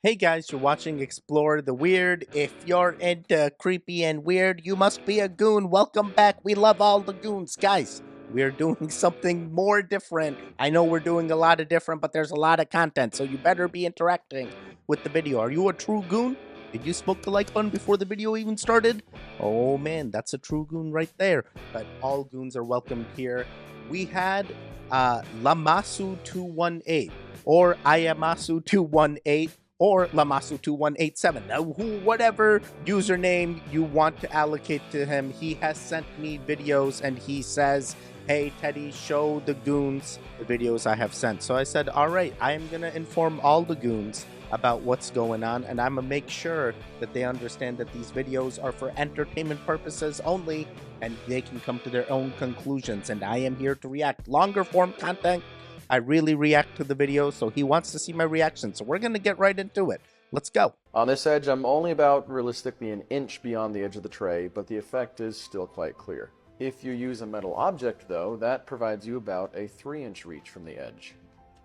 Hey guys, you're watching Explore the Weird. If you're into creepy and weird, you must be a goon. Welcome back. We love all the goons. Guys, we're doing something more different. I know we're doing a lot of different, but there's a lot of content, so you better be interacting with the video. Are you a true goon? Did you smoke the like button before the video even started? Oh man, that's a true goon right there. But all goons are welcomed here. We had Lamasu218 or Ayamasu218 or Lamasu2187. Now, whatever username you want to allocate to him, he has sent me videos and he says, "Hey Teddy, show the goons the videos I have sent." So I said, all right, I am going to inform all the goons about what's going on, and I'm gonna make sure that they understand that these videos are for entertainment purposes only, and they can come to their own conclusions. And I am here to react. Longer form content, I really react to the video, so he wants to see my reaction. So we're gonna get right into it. Let's go. On this edge, I'm only about realistically an inch beyond the edge of the tray, but the effect is still quite clear. If you use a metal object, though, that provides you about a 3-inch reach from the edge.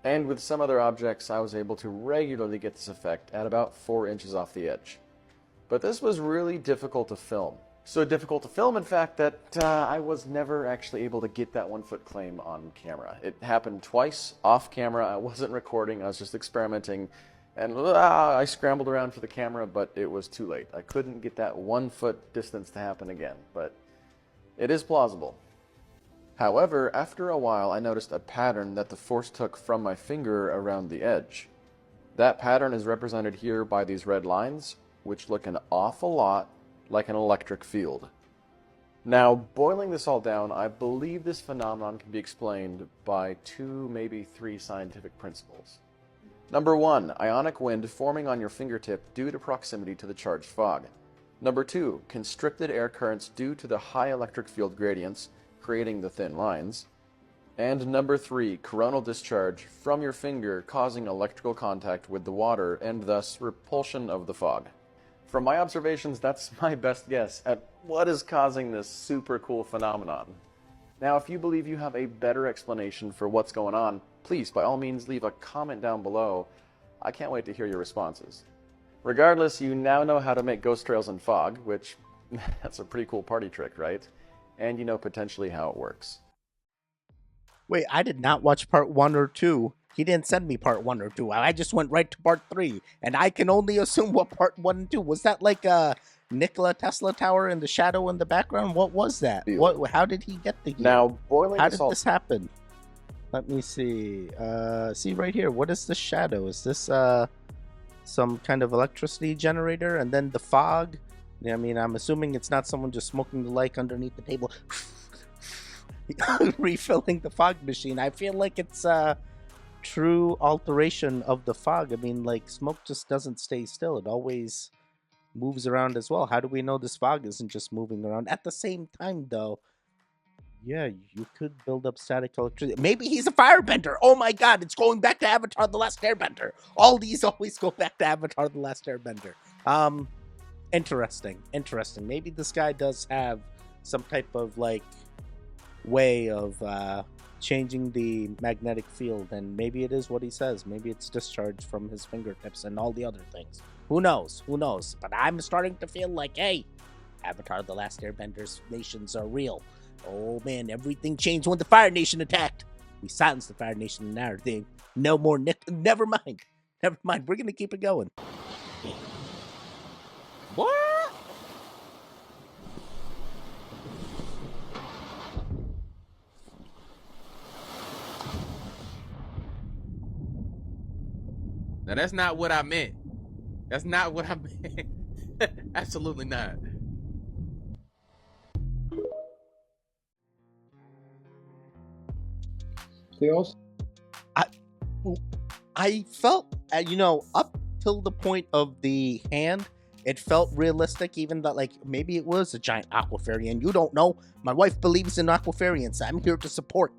And with some other objects, I was able to regularly get this effect at about 4 inches off the edge. But this was really difficult to film. So difficult to film, in fact, that I was never actually able to get that 1-foot claim on camera. It happened twice off camera. I wasn't recording, I was just experimenting. And I scrambled around for the camera, but it was too late. I couldn't get that 1-foot distance to happen again, but it is plausible. However, after a while, I noticed a pattern that the force took from my finger around the edge. That pattern is represented here by these red lines, which look an awful lot like an electric field. Now, boiling this all down, I believe this phenomenon can be explained by 2, maybe 3 scientific principles. Number 1, ionic wind forming on your fingertip due to proximity to the charged fog. Number 2, constricted air currents due to the high electric field gradients, creating the thin lines. And number 3, coronal discharge from your finger causing electrical contact with the water and thus repulsion of the fog. From my observations, that's my best guess at what is causing this super cool phenomenon. Now, if you believe you have a better explanation for what's going on, please, by all means, leave a comment down below. I can't wait to hear your responses. Regardless, you now know how to make ghost trails in fog, which, that's a pretty cool party trick, right? And you know potentially how it works. Wait, I did not watch part 1 or 2. He didn't send me part 1 or 2. I just went right to part 3. And I can only assume what part 1 and 2. Was that like a Nikola Tesla tower in the shadow in the background? What was that? How did he get the heat? Now, boiling How the did salt... this happen? Let me see. See right here. What is the shadow? Is this some kind of electricity generator? And then the fog. I mean, I'm assuming it's not someone just smoking the like underneath the table, refilling the fog machine. I feel like it's a true alteration of the fog. I mean, like, smoke just doesn't stay still. It always moves around as well. How do we know this fog isn't just moving around? At the same time, though, yeah, you could build up static electricity. Maybe he's a firebender. Oh my god, it's going back to Avatar The Last Airbender. All these always go back to Avatar The Last Airbender. Interesting. Maybe this guy does have some type of, like, way of changing the magnetic field, and maybe it is what he says. Maybe it's discharged from his fingertips and all the other things. Who knows? But I'm starting to feel like, hey, Avatar The Last Airbender's nations are real. Oh man, everything changed when the Fire Nation attacked. We silenced the Fire Nation and now they no more never mind. We're gonna keep it going. What? Now that's not what I meant. That's not what I meant. Absolutely not. Chaos? I felt, up till the point of the hand, it felt realistic, even that, like, maybe it was a giant aquafarian. You don't know. My wife believes in aquafarians. I'm here to support.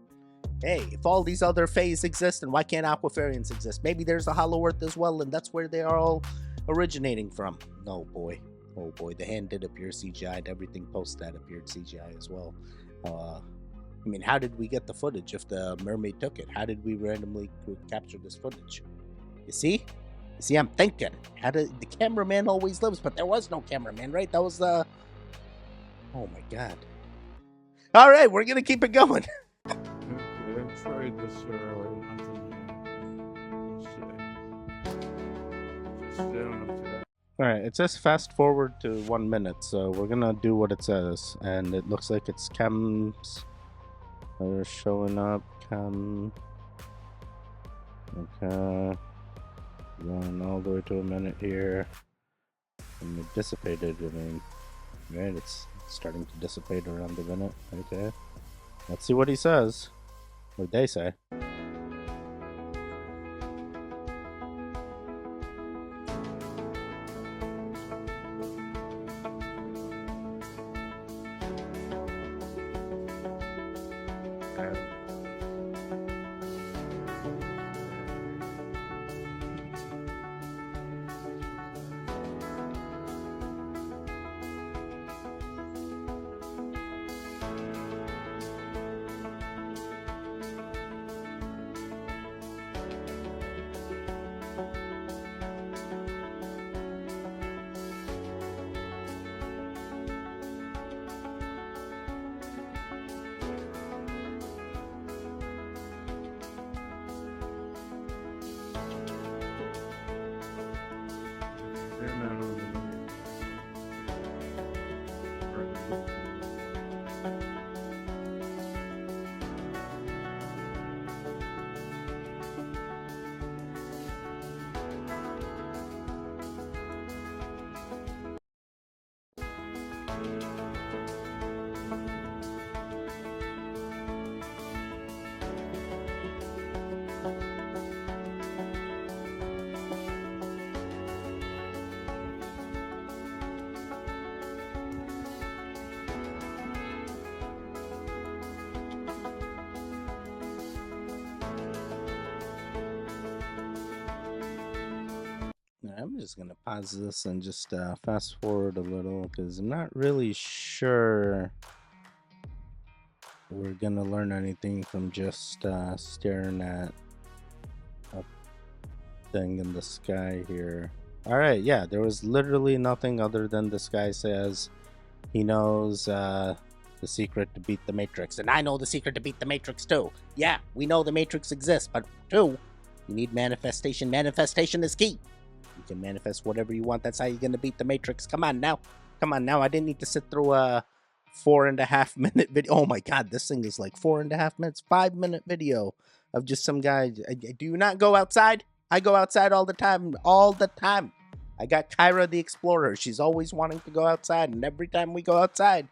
Hey, if all these other fays exist, then why can't aquafarians exist? Maybe there's a Hollow Earth as well, and that's where they are all originating from. No, boy. Oh boy, the hand did appear CGI'd. Everything post that appeared CGI as well. I mean, how did we get the footage if the mermaid took it? How did we randomly capture this footage? You see? See, I'm thinking. How did the cameraman always lives, but there was no cameraman, right? That was the. Oh my god. All right, we're gonna keep it going. Okay, I tried this early. Let's see. Just down up to that. All right, it says fast forward to 1 minute, so we're gonna do what it says, and it looks like it's chems are showing up. Chem. Okay. Going all the way to a minute here, and it dissipated. I mean, right? It's starting to dissipate around the minute. Okay. Let's see what he says. What they say. I'm just gonna pause this and just fast forward a little because I'm not really sure we're gonna learn anything from just staring at a thing in the sky here. All right, yeah, there was literally nothing other than this guy says he knows the secret to beat the Matrix, and I know the secret to beat the Matrix too. Yeah, we know the Matrix exists, but two, you need manifestation. Manifestation is key. You can manifest whatever you want. That's how you're gonna beat the Matrix. Come on now. I didn't need to sit through a 4.5 minute video. Oh my god, this thing is like 4.5 minutes, 5 minute video of just some guy. Do you not go outside? I go outside all the time. I got Kyra the Explorer. She's always wanting to go outside, and every time we go outside,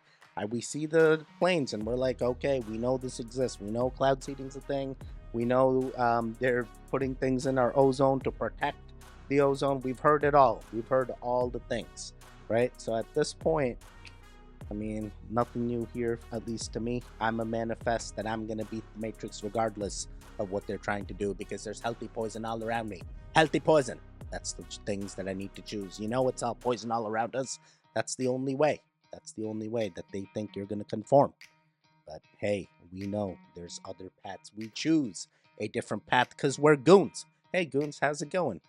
we see the planes, and we're like, okay, we know this exists. We know cloud seeding's a thing. We know they're putting things in our ozone to protect the ozone. We've heard it all. We've heard all the things, right? So at this point, I mean, nothing new here, at least to me. I'm a manifest that I'm gonna beat the Matrix regardless of what they're trying to do, because there's healthy poison all around me. Healthy poison. That's the things that I need to choose. You know, it's all poison all around us. That's the only way. That's the only way that they think you're gonna conform. But hey, we know there's other paths. We choose a different path because we're goons. Hey, goons, how's it going?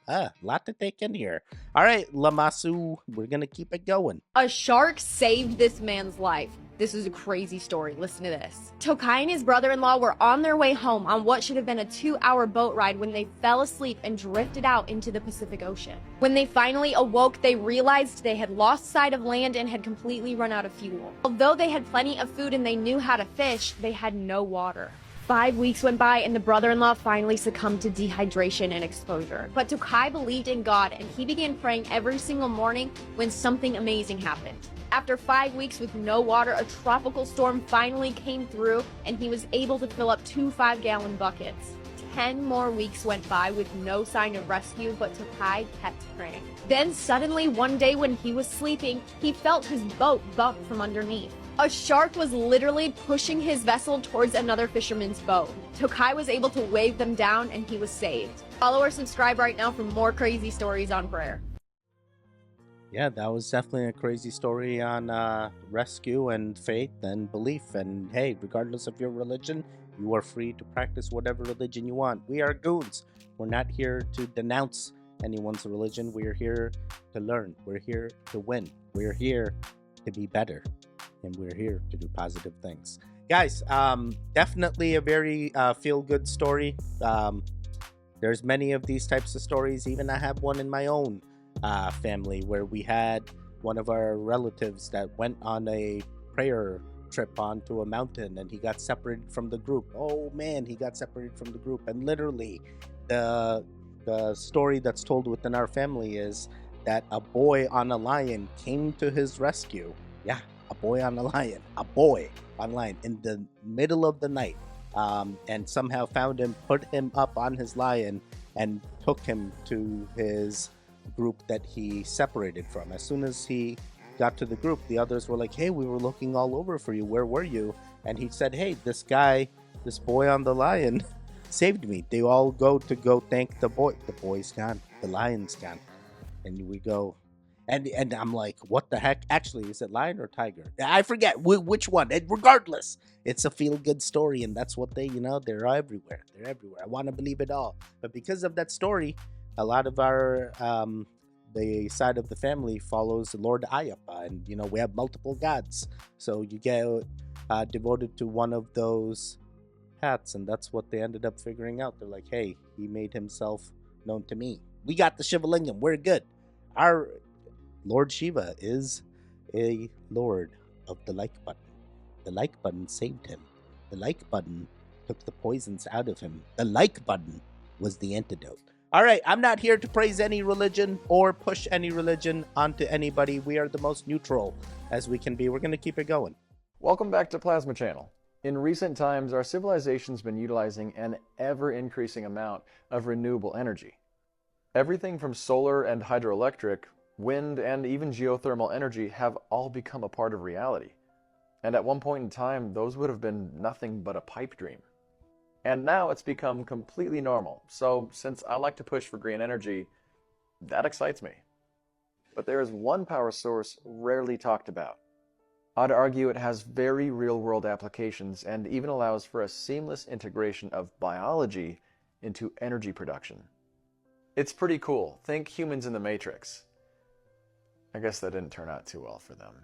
Lot to take in here. All right, Lamasu, we're going to keep it going. A shark saved this man's life. This is a crazy story. Listen to this. Tokai and his brother-in-law were on their way home on what should have been a 2-hour boat ride when they fell asleep and drifted out into the Pacific Ocean. When they finally awoke, they realized they had lost sight of land and had completely run out of fuel. Although they had plenty of food and they knew how to fish, they had no water. 5 weeks went by and the brother-in-law finally succumbed to dehydration and exposure. But Tokai believed in God and he began praying every single morning when something amazing happened. After 5 weeks with no water, a tropical storm finally came through and he was able to fill up 2 5-gallon buckets. 10 more weeks went by with no sign of rescue, but Tokai kept praying. Then suddenly one day when he was sleeping, he felt his boat bump from underneath. A shark was literally pushing his vessel towards another fisherman's boat. Tokai was able to wave them down and he was saved. Follow or subscribe right now for more crazy stories on prayer. Yeah, that was definitely a crazy story on rescue and faith and belief. And hey, regardless of your religion, you are free to practice whatever religion you want. We are goons. We're not here to denounce anyone's religion. We're here to learn. We're here to win. We're here to be better. And we're here to do positive things. Guys, definitely a very feel-good story. There's many of these types of stories. Even I have one in my own family where we had one of our relatives that went on a prayer trip onto a mountain and he got separated from the group. Oh man, he got separated from the group. And literally the story that's told within our family is that a boy on a lion came to his rescue. Yeah, a boy on a lion. A boy on a lion in the middle of the night. And somehow found him, put him up on his lion, and took him to his group that he separated from. As soon as he got to the group, the others were like, hey, we were looking all over for you. Where were you? And he said, hey, this boy on the lion saved me. They all go thank the boy. The boy's gone. The lion's gone. And we go, and I'm like, what the heck? Actually, is it lion or tiger? I forget which one. And regardless, it's a feel-good story, and that's what they're everywhere. They're everywhere. I want to believe it all. But because of that story, a lot of our the side of the family follows Lord Ayappa, and we have multiple gods. So you get devoted to one of those hats, and that's what they ended up figuring out. They're like, hey, he made himself known to me. We got the Shiva Lingam. We're good. Our Lord Shiva is a lord of the like button. The like button saved him. The like button took the poisons out of him. The like button was the antidote. All right, I'm not here to praise any religion or push any religion onto anybody. We are the most neutral as we can be. We're going to keep it going. Welcome back to Plasma Channel. In recent times, our civilization's been utilizing an ever-increasing amount of renewable energy. Everything from solar and hydroelectric, wind, and even geothermal energy have all become a part of reality. And at one point in time, those would have been nothing but a pipe dream. And now it's become completely normal. So since I like to push for green energy, that excites me. But there is one power source rarely talked about. I'd argue it has very real-world applications and even allows for a seamless integration of biology into energy production. It's pretty cool. Think humans in the Matrix. I guess that didn't turn out too well for them.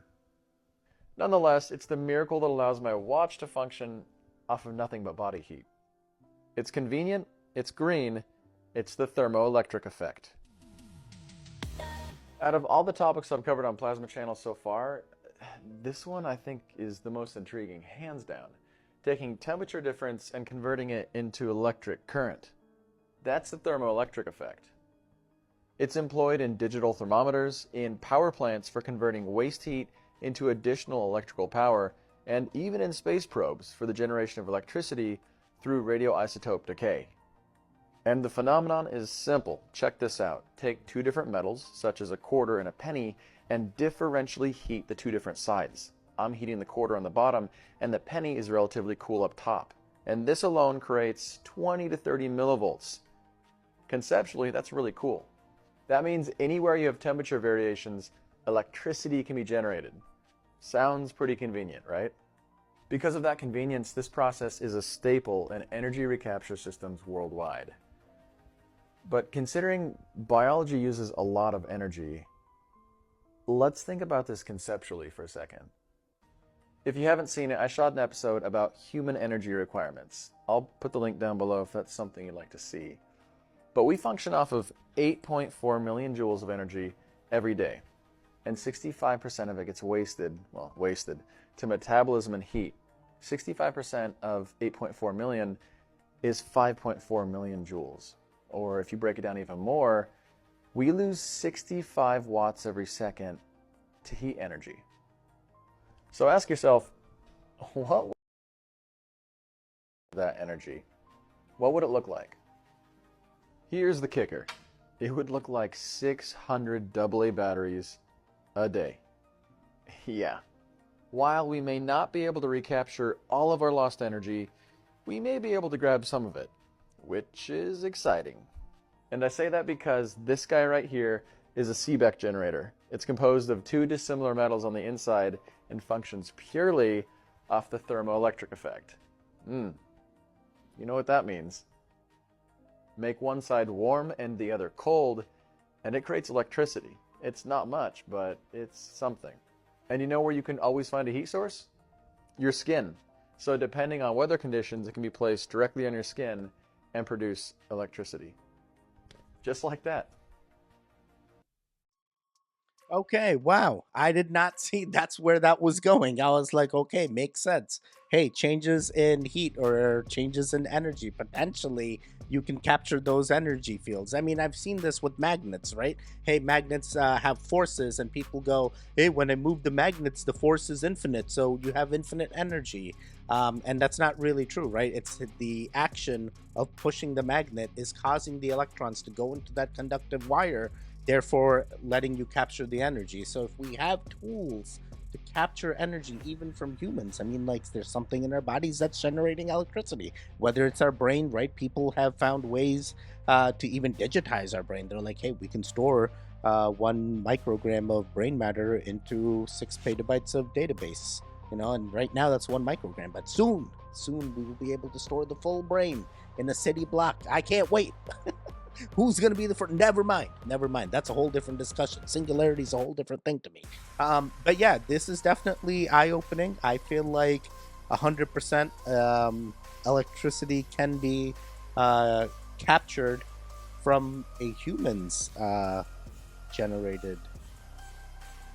Nonetheless, it's the miracle that allows my watch to function off of nothing but body heat. It's convenient, it's green, it's the thermoelectric effect. Out of all the topics I've covered on Plasma Channel so far, this one I think is the most intriguing, hands down. Taking temperature difference and converting it into electric current. That's the thermoelectric effect. It's employed in digital thermometers, in power plants for converting waste heat into additional electrical power, and even in space probes for the generation of electricity through radioisotope decay. And the phenomenon is simple. Check this out. Take two different metals, such as a quarter and a penny, and differentially heat the two different sides. I'm heating the quarter on the bottom, and the penny is relatively cool up top. And this alone creates 20 to 30 millivolts. Conceptually, that's really cool. That means anywhere you have temperature variations, electricity can be generated. Sounds pretty convenient, right? Because of that convenience, this process is a staple in energy recapture systems worldwide. But considering biology uses a lot of energy, let's think about this conceptually for a second. If you haven't seen it, I shot an episode about human energy requirements. I'll put the link down below if that's something you'd like to see. But we function off of 8.4 million joules of energy every day. And 65% of it gets wasted to metabolism and heat. 65% of 8.4 million is 5.4 million joules. Or if you break it down even more, we lose 65 watts every second to heat energy. So ask yourself, what would that energy? What would it look like? Here's the kicker. It would look like 600 AA batteries a day. Yeah. While we may not be able to recapture all of our lost energy, we may be able to grab some of it, which is exciting. And I say that because this guy right here is a Seebeck generator. It's composed of two dissimilar metals on the inside and functions purely off the thermoelectric effect. You know what that means. Make one side warm and the other cold, and it creates electricity. It's not much, but it's something. And you know where you can always find a heat source? Your skin. So depending on weather conditions, it can be placed directly on your skin and produce electricity. Just like that. Okay, wow. I did not see that's where that was going. I was like, okay, makes sense. Hey, changes in heat or changes in energy, potentially you can capture those energy fields. I mean, I've seen this with magnets, right? Hey, magnets have forces, and people go, hey, when I move the magnets, the force is infinite, so you have infinite energy. And that's not really true, right? It's the action of pushing the magnet is causing the electrons to go into that conductive wire, therefore letting you capture the energy. So if we have tools to capture energy even from humans, I mean, like, there's something in our bodies that's generating electricity, whether it's our brain, right? People have found ways to even digitize our brain. They're like, hey, we can store 1 microgram of brain matter into 6 petabytes of database, and right now that's 1 microgram, but soon we will be able to store the full brain in a city block. I can't wait. Who's going to be the first? Never mind. That's a whole different discussion. Singularity is a whole different thing to me. But yeah, this is definitely eye-opening. I feel like 100% electricity can be captured from a human's generated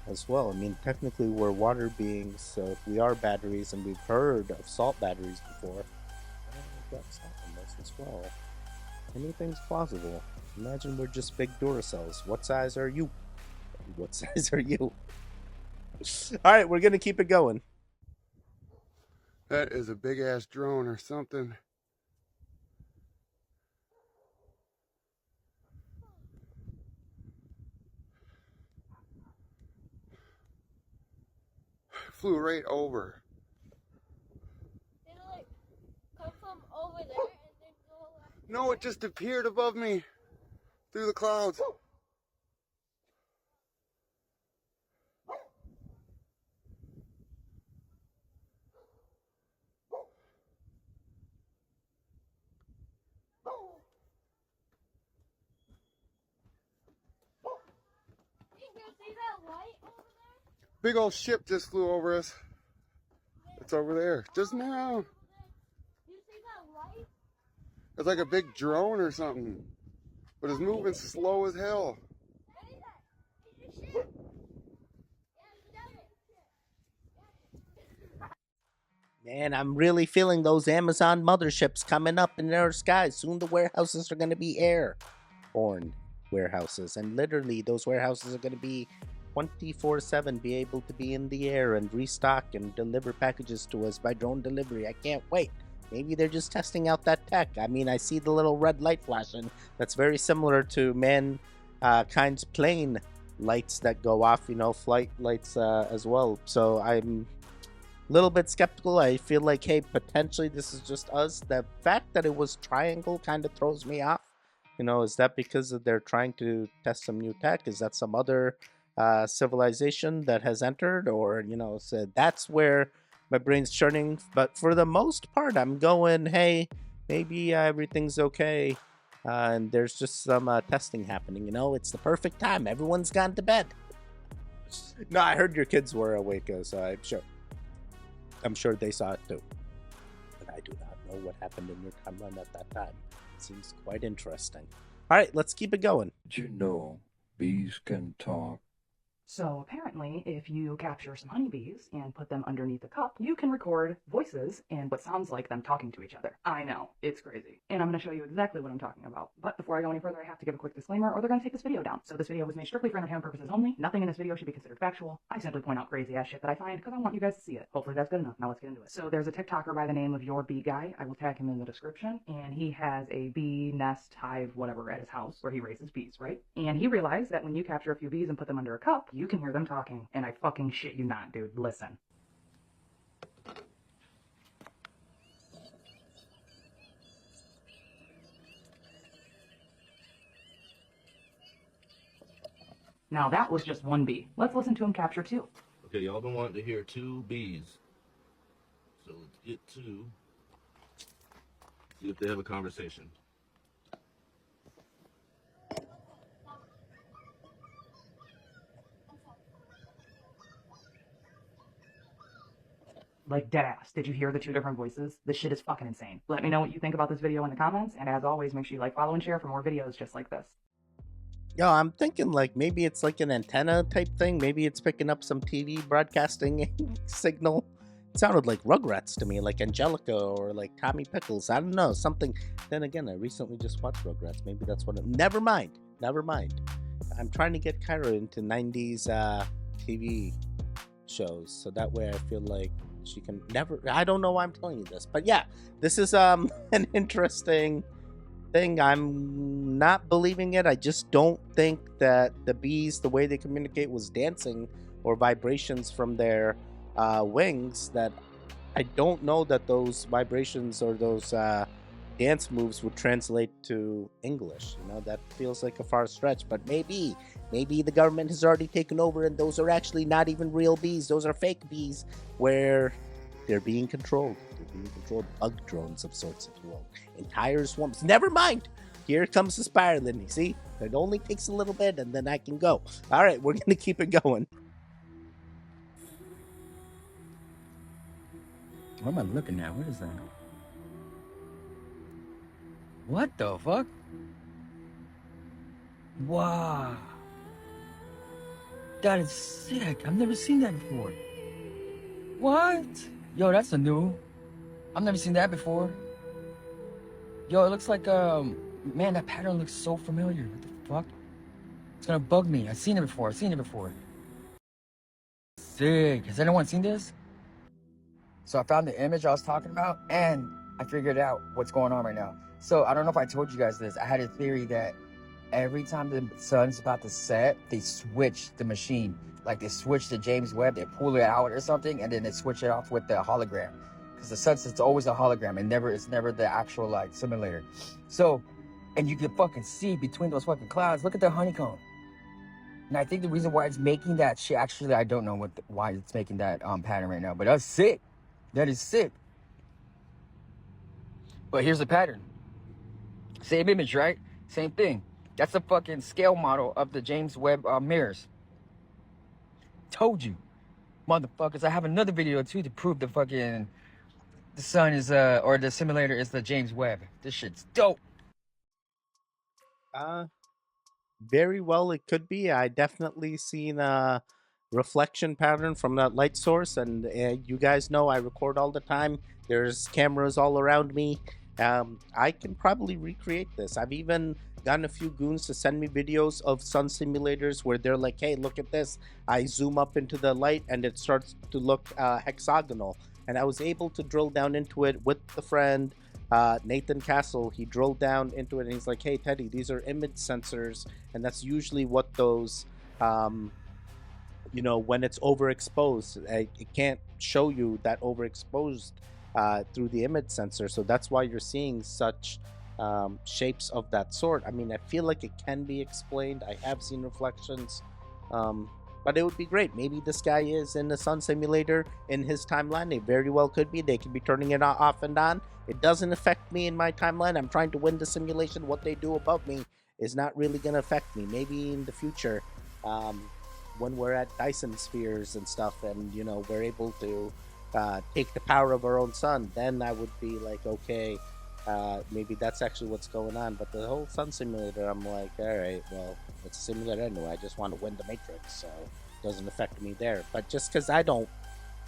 as well. I mean, technically we're water beings, so if we are batteries, and we've heard of salt batteries before, we've got salt in this as well. Anything's plausible. Imagine we're just big Duracells. What size are you? What size are you? Alright, we're gonna keep it going. That is a big ass drone or something. Flew right over. Did it like come from over there and then go like... No, it just appeared above me through the clouds. Can you see that light over there? Big old ship just flew over us. It's over there. Just now. Do you see that light? It's like a big drone or something. But it's moving slow as hell. What is that? Is your ship? Man, I'm really feeling those Amazon motherships coming up in our skies. Soon the warehouses are gonna be airborne warehouses. And literally those warehouses are gonna be 24/7, be able to be in the air and restock and deliver packages to us by drone delivery. I can't wait. Maybe they're just testing out that tech. I mean, I see the little red light flashing. That's very similar to mankind's plane lights that go off, flight lights as well. So I'm a little bit skeptical. I feel like, hey, potentially this is just us. The fact that it was triangle kind of throws me off. Is that because they're trying to test some new tech? Is that some other civilization that has entered? Or, so that's where my brain's churning. But for the most part, I'm going, hey, maybe everything's okay. And there's just some testing happening. It's the perfect time. Everyone's gone to bed. No, I heard your kids were awake, so I'm sure they saw it too. But I do not know what happened in your timeline at that time. It seems quite interesting. All right, let's keep it going. Did you know bees can talk? So apparently, if you capture some honeybees and put them underneath a cup, you can record voices and what sounds like them talking to each other. I know, it's crazy. And I'm going to show you exactly what I'm talking about. But before I go any further, I have to give a quick disclaimer or they're going to take this video down. So this video was made strictly for entertainment purposes only. Nothing in this video should be considered factual. I simply point out crazy ass shit that I find because I want you guys to see it. Hopefully that's good enough. Now let's get into it. So there's a TikToker by the name of Your Bee Guy. I will tag him in the description. And he has a bee nest, hive, whatever at his house where he raises bees, right? And he realized that when you capture a few bees and put them under a cup, you can hear them talking. And I fucking shit you not, dude. Listen. Now that was just one bee. Let's listen to him capture two. Okay, y'all been wanting to hear two bees. So let's get to see if they have a conversation. Like, dead ass. Did you hear the 2 different voices? This shit is fucking insane. Let me know what you think about this video in the comments, and as always, make sure you like, follow, and share for more videos just like this. Yo, I'm thinking like maybe it's like an antenna type thing. Maybe it's picking up some TV broadcasting signal. It sounded like Rugrats to me, like Angelica or like Tommy Pickles. I don't know, something. Then again, I recently just watched Rugrats. Maybe that's what never mind. Never mind. I'm trying to get Kyra into 90s TV shows. So that way I feel like she can never. I don't know why I'm telling you this. But yeah, this is an interesting thing. I'm not believing it. I just don't think that the bees, the way they communicate, was dancing or vibrations from their wings. That I don't know that those vibrations or those dance moves would translate to English. You know, that feels like a far stretch. But maybe the government has already taken over, and those are actually not even real bees. Those are fake bees, where they're being controlled. They're being controlled, bug drones of sorts, if you will. Entire swarms. Never mind. Here comes the spiraling. You see? It only takes a little bit, and then I can go. All right, we're going to keep it going. What am I looking at? What is that? What the fuck? Wow. That is sick. I've never seen that before. What? Yo, that's a new. I've never seen that before. Yo, it looks like, man, that pattern looks so familiar. What the fuck? It's gonna bug me. I've seen it before. Sick. Has anyone seen this? So I found the image I was talking about, and I figured out what's going on right now. So I don't know if I told you guys this. I had a theory that every time the sun's about to set, they switch the machine. Like they switch to James Webb, they pull it out or something, and then they switch it off with the hologram. Because the sunset's always a hologram, and it's never the actual like simulator. So, and you can fucking see between those fucking clouds. Look at the honeycomb. And I think the reason why it's making that shit, actually, I don't know why it's making that pattern right now, but that's sick. That is sick. But here's the pattern. Same image, right? Same thing. That's a fucking scale model of the James Webb mirrors. Told you. Motherfuckers, I have another video too to prove the sun is, or the simulator is the James Webb. This shit's dope. Very well, it could be. I definitely seen a reflection pattern from that light source, and you guys know I record all the time. There's cameras all around me. I can probably recreate this. I've even gotten a few goons to send me videos of sun simulators where they're like, hey, look at this. I zoom up into the light and it starts to look hexagonal. And I was able to drill down into it with the friend, Nathan Castle. He drilled down into it and he's like, hey, Teddy, these are image sensors. And that's usually what those, when it's overexposed, it can't show you that overexposed through the image sensor. So that's why you're seeing such shapes of that sort. I mean, I feel like it can be explained. I have seen reflections, but it would be great. Maybe this guy is in the sun simulator in his timeline. They very well could be. They could be turning it off and on. It doesn't affect me in my timeline. I'm trying to win the simulation. What they do above me is not really going to affect me. Maybe in the future, when we're at Dyson spheres and stuff, and we're able to take the power of our own sun, then I would be like, okay, maybe that's actually what's going on. But the whole sun simulator, I'm like, all right, well, it's a simulator anyway. I just want to win the Matrix, so it doesn't affect me there. But just because I don't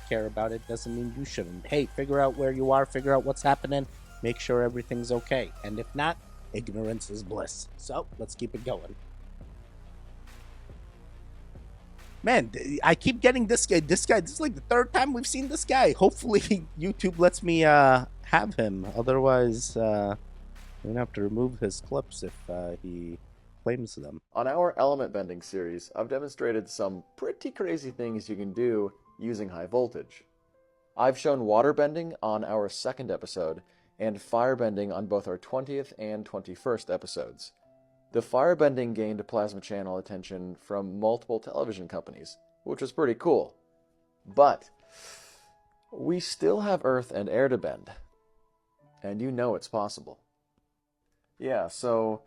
care about it doesn't mean you shouldn't. Hey, figure out where you are, figure out what's happening, make sure everything's okay. And if not, ignorance is bliss. So let's keep it going. Man, I keep getting this guy. This is like the third time we've seen this guy. Hopefully YouTube lets me have him. Otherwise, I'm gonna have to remove his clips if he claims them. On our element bending series, I've demonstrated some pretty crazy things you can do using high voltage. I've shown water bending on our second episode, and fire bending on both our 20th and 21st episodes. The fire bending gained plasma channel attention from multiple television companies, which was pretty cool. But we still have earth and air to bend. And you know it's possible. Yeah, so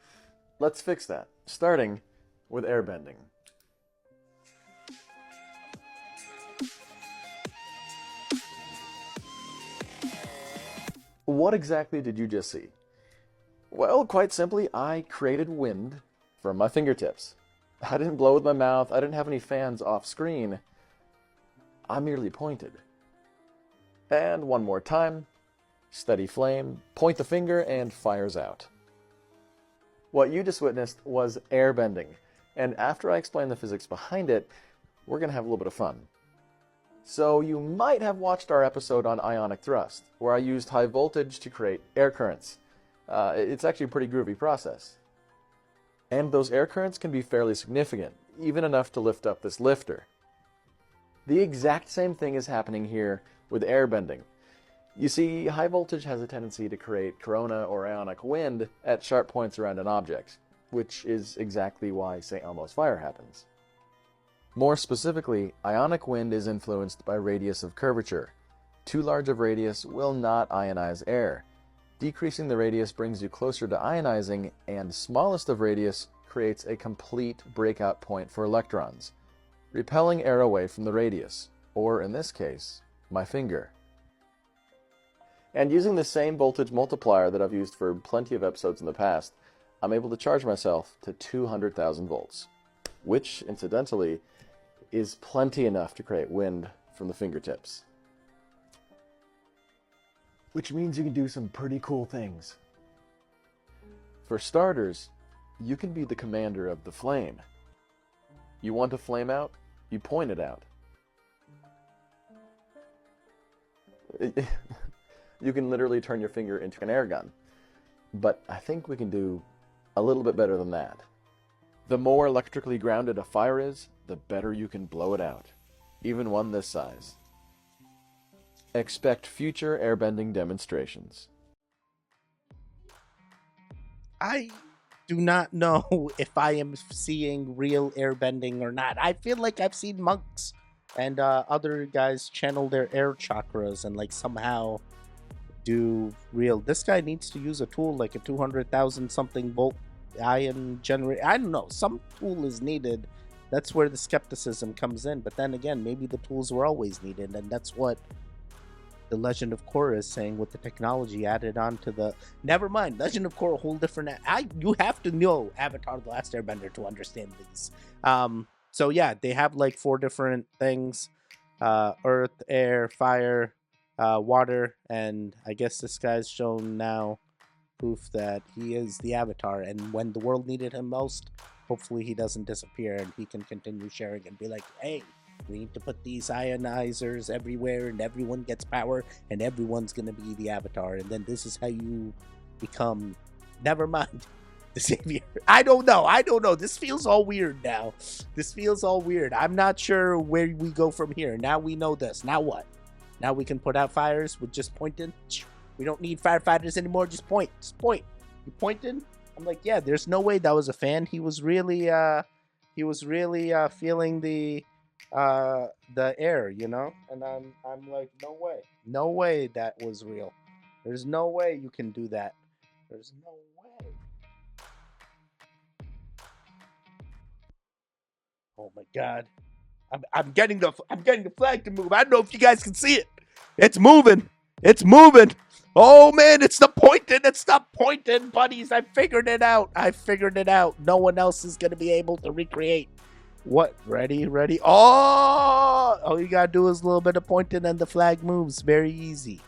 let's fix that, starting with air bending. What exactly did you just see? Well, quite simply, I created wind from my fingertips. I didn't blow with my mouth, I didn't have any fans off screen. I merely pointed. And one more time, steady flame, point the finger, and fires out. What you just witnessed was air bending, and after I explain the physics behind it, we're going to have a little bit of fun. So you might have watched our episode on ionic thrust, where I used high voltage to create air currents. It's actually a pretty groovy process. And those air currents can be fairly significant, even enough to lift up this lifter. The exact same thing is happening here with air bending. You see, high voltage has a tendency to create corona or ionic wind at sharp points around an object, which is exactly why St. Elmo's fire happens. More specifically, ionic wind is influenced by radius of curvature. Too large of radius will not ionize air. Decreasing the radius brings you closer to ionizing, and smallest of radius creates a complete breakout point for electrons, repelling air away from the radius, or in this case, my finger. And using the same voltage multiplier that I've used for plenty of episodes in the past, I'm able to charge myself to 200,000 volts, which, incidentally, is plenty enough to create wind from the fingertips. Which means you can do some pretty cool things. For starters, you can be the commander of the flame. You want a flame out? You point it out. You can literally turn your finger into an air gun. But I think we can do a little bit better than that. The more electrically grounded a fire is, the better you can blow it out, even one this size. Expect future airbending demonstrations. I do not know if I am seeing real airbending or not. I feel like I've seen monks and other guys channel their air chakras and like somehow do real. This guy needs to use a tool like a 200,000 something volt ion generator. I don't know. Some tool is needed. That's where the skepticism comes in. But then again, maybe the tools were always needed, and that's what the Legend of Korra is saying with the technology added on to the... Never mind, Legend of Korra, a whole different... You have to know Avatar: The Last Airbender to understand these. So yeah, they have like 4 different things. Earth, air, fire, water, and I guess this guy's shown now proof that he is the Avatar, and when the world needed him most, hopefully he doesn't disappear and he can continue sharing and be like, hey, we need to put these ionizers everywhere and everyone gets power and everyone's gonna be the Avatar, and then this is how you become... Never mind. The savior. I don't know. This feels all weird now. I'm not sure where we go from here. Now we know this. Now what? Now we can put out fires with just pointing. We don't need firefighters anymore. Just point. You pointed? I'm like, yeah, there's no way that was a fan. He was really feeling the air, you know? And I'm like, no way that was real. There's no way you can do that. There's no way. Oh my god. I'm getting the flag to move. I don't know if you guys can see it. It's moving. Oh man, it's the pointing, buddies. I figured it out. No one else is gonna be able to recreate. What? Ready? Oh, all you gotta do is a little bit of pointing and the flag moves. Very easy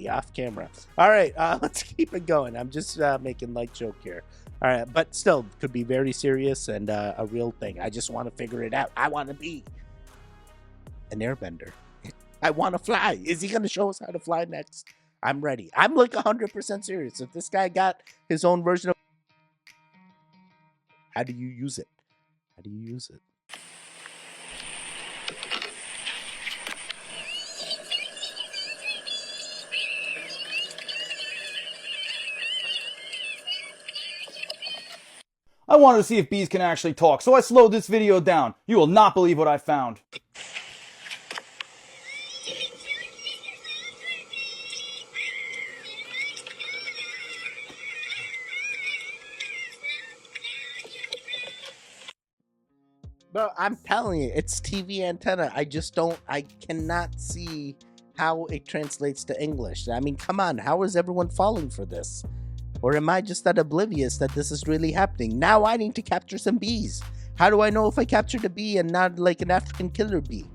off camera. All right, let's keep it going. I'm just making light joke here. All right, but still could be very serious and a real thing. I just want to figure it out. I want to be an airbender. I want to fly. Is he going to show us how to fly next? I'm ready. I'm like 100% serious. If this guy got his own version of... How do you use it? I wanted to see if bees can actually talk, so I slowed this video down. You will not believe what I found. Bro, I'm telling you, it's TV antenna. I cannot see how it translates to English. I mean, come on, how is everyone falling for this? Or am I just that oblivious that this is really happening? Now I need to capture some bees. How do I know if I captured a bee and not like an African killer bee?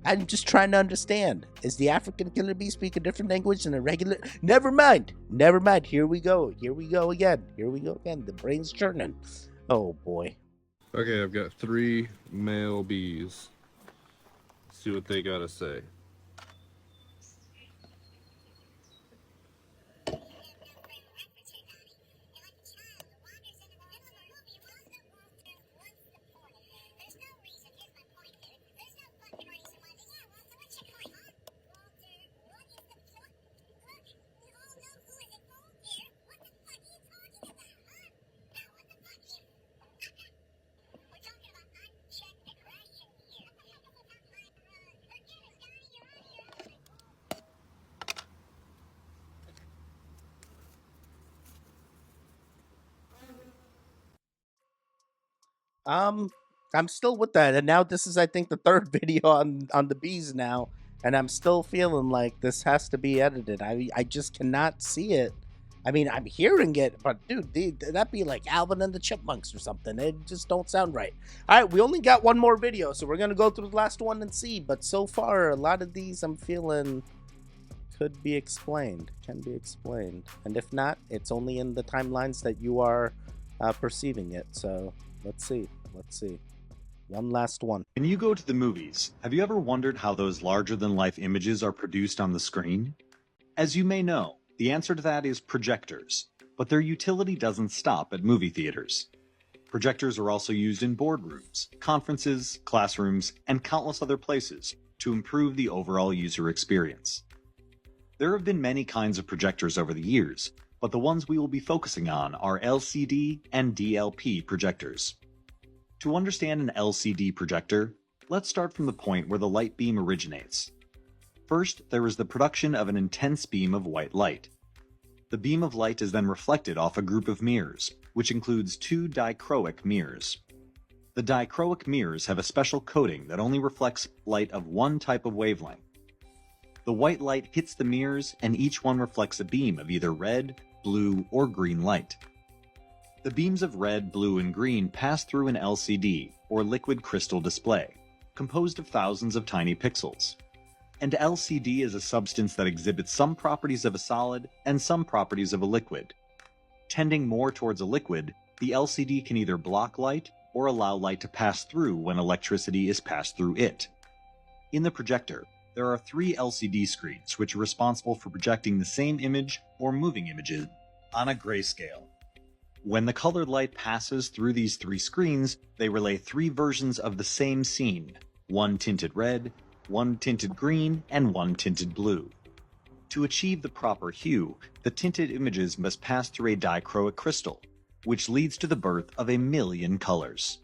I'm just trying to understand. Is the African killer bee speak a different language than a regular? Never mind. Never mind. Here we go. Here we go again. Here we go again. The brain's churning. Oh boy. Okay, I've got 3 male bees. Let's see what they gotta say. I'm still with that, and now this is, I think, the third video on the bees now, and I'm still feeling like this has to be edited. I just cannot see it. I mean, I'm hearing it, but dude, that'd be like Alvin and the Chipmunks or something. It just don't sound right. All right, we only got one more video, so we're gonna go through the last one and see. But so far, a lot of these I'm feeling could be explained, can be explained, and if not, it's only in the timelines that you are perceiving it. So let's see. Let's see. One last one. When you go to the movies, have you ever wondered how those larger-than-life images are produced on the screen? As you may know, the answer to that is projectors, but their utility doesn't stop at movie theaters. Projectors are also used in boardrooms, conferences, classrooms, and countless other places to improve the overall user experience. There have been many kinds of projectors over the years, but the ones we will be focusing on are LCD and DLP projectors. To understand an LCD projector, let's start from the point where the light beam originates. First, there is the production of an intense beam of white light. The beam of light is then reflected off a group of mirrors, which includes 2 dichroic mirrors. The dichroic mirrors have a special coating that only reflects light of one type of wavelength. The white light hits the mirrors, and each one reflects a beam of either red, blue, or green light. The beams of red, blue, and green pass through an LCD, or liquid crystal display, composed of thousands of tiny pixels. And LCD is a substance that exhibits some properties of a solid and some properties of a liquid. Tending more towards a liquid, the LCD can either block light or allow light to pass through when electricity is passed through it. In the projector, there are 3 LCD screens which are responsible for projecting the same image or moving images on a grayscale. When the colored light passes through these 3 screens, they relay 3 versions of the same scene, one tinted red, one tinted green, and one tinted blue. To achieve the proper hue, the tinted images must pass through a dichroic crystal, which leads to the birth of a million colors.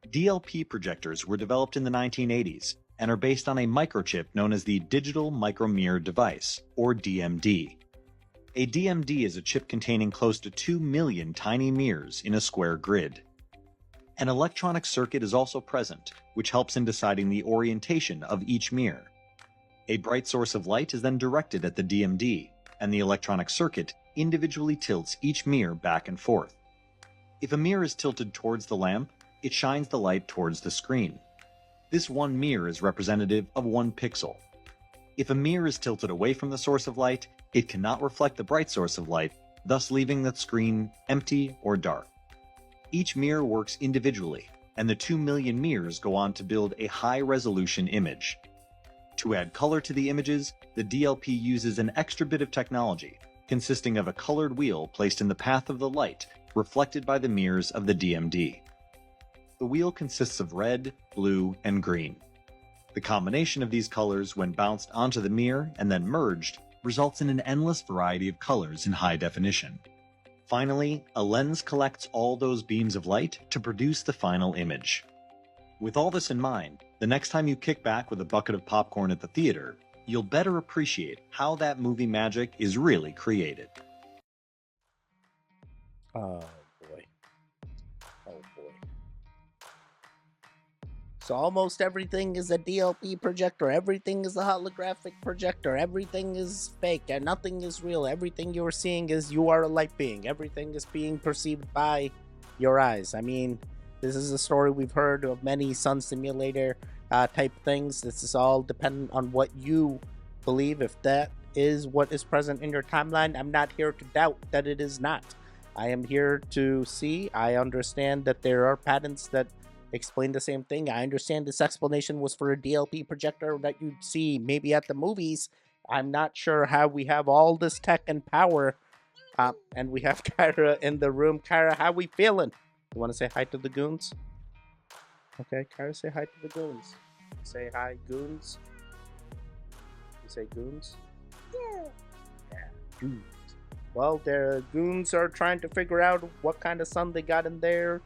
DLP projectors were developed in the 1980s and are based on a microchip known as the Digital Micromirror Device, or DMD. A DMD is a chip containing close to 2 million tiny mirrors in a square grid. An electronic circuit is also present, which helps in deciding the orientation of each mirror. A bright source of light is then directed at the DMD, and the electronic circuit individually tilts each mirror back and forth. If a mirror is tilted towards the lamp, it shines the light towards the screen. This one mirror is representative of 1 pixel. If a mirror is tilted away from the source of light, it cannot reflect the bright source of light, thus leaving the screen empty or dark. Each mirror works individually, and the 2 million mirrors go on to build a high-resolution image. To add color to the images, the DLP uses an extra bit of technology, consisting of a colored wheel placed in the path of the light, reflected by the mirrors of the DMD. The wheel consists of red, blue, and green. The combination of these colors, when bounced onto the mirror and then merged, results in an endless variety of colors in high definition. Finally, a lens collects all those beams of light to produce the final image. With all this in mind, the next time you kick back with a bucket of popcorn at the theater, you'll better appreciate how that movie magic is really created. Oh boy. Oh boy. So almost everything is a DLP projector, everything is a holographic projector, everything is fake, and nothing is real. Everything you're seeing is you are a light being. Everything is being perceived by your eyes. I mean, this is a story we've heard of many sun simulator type things. This is all dependent on what you believe. If that is what is present in your timeline, I'm not here to doubt that it is not. I am here to see. I understand that there are patents that explain the same thing. I understand this explanation was for a DLP projector that you'd see maybe at the movies. I'm not sure how we have all this tech and power. And we have Kyra in the room. Kyra, how we feeling? You want to say hi to the goons? Okay, Kyra, say hi to the goons. Say hi, goons. You say goons? Yeah, goons. Well, their goons are trying to figure out what kind of sun they got in their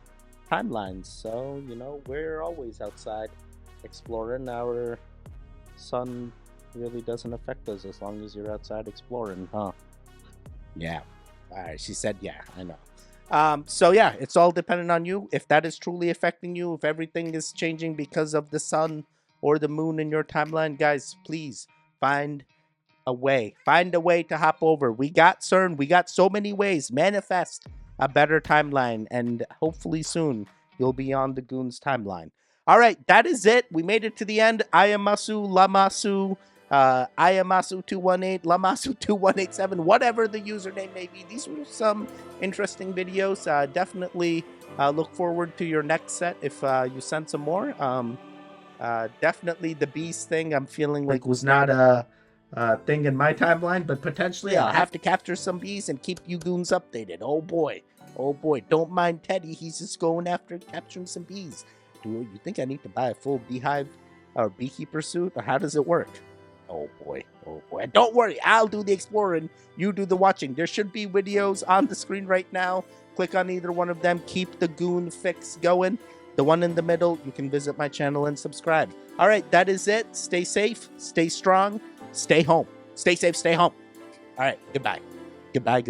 timelines. So, you know, we're always outside exploring. Our sun really doesn't affect us as long as you're outside exploring, huh? Yeah. All right, she said yeah, I know. So yeah, it's all dependent on you. If that is truly affecting you, if everything is changing because of the sun or the moon in your timeline, guys, please find a way. Find a way to hop over. We got CERN. We got so many ways. Manifest a better timeline, and hopefully soon you'll be on the Goons timeline. All right, that is it. We made it to the end. Ayamasu, Lamasu, Ayamasu218, Lamasu2187, whatever the username may be. These were some interesting videos. Definitely look forward to your next set if you send some more. Definitely the beast thing I'm feeling like was not a thing in my timeline, but potentially I'll have to capture some bees and keep you goons updated. Oh boy, don't mind Teddy, he's just going after capturing some bees. Do you think I need to buy a full beehive or beekeeper suit, or how does it work? Oh boy, don't worry, I'll do the exploring, you do the watching. There should be videos on the screen right now. Click on either one of them, keep the goon fix going. The one in the middle, you can visit my channel and subscribe. All right, that is it. Stay safe, stay strong, stay home. Stay safe, stay home. All right, goodbye. Goodbye.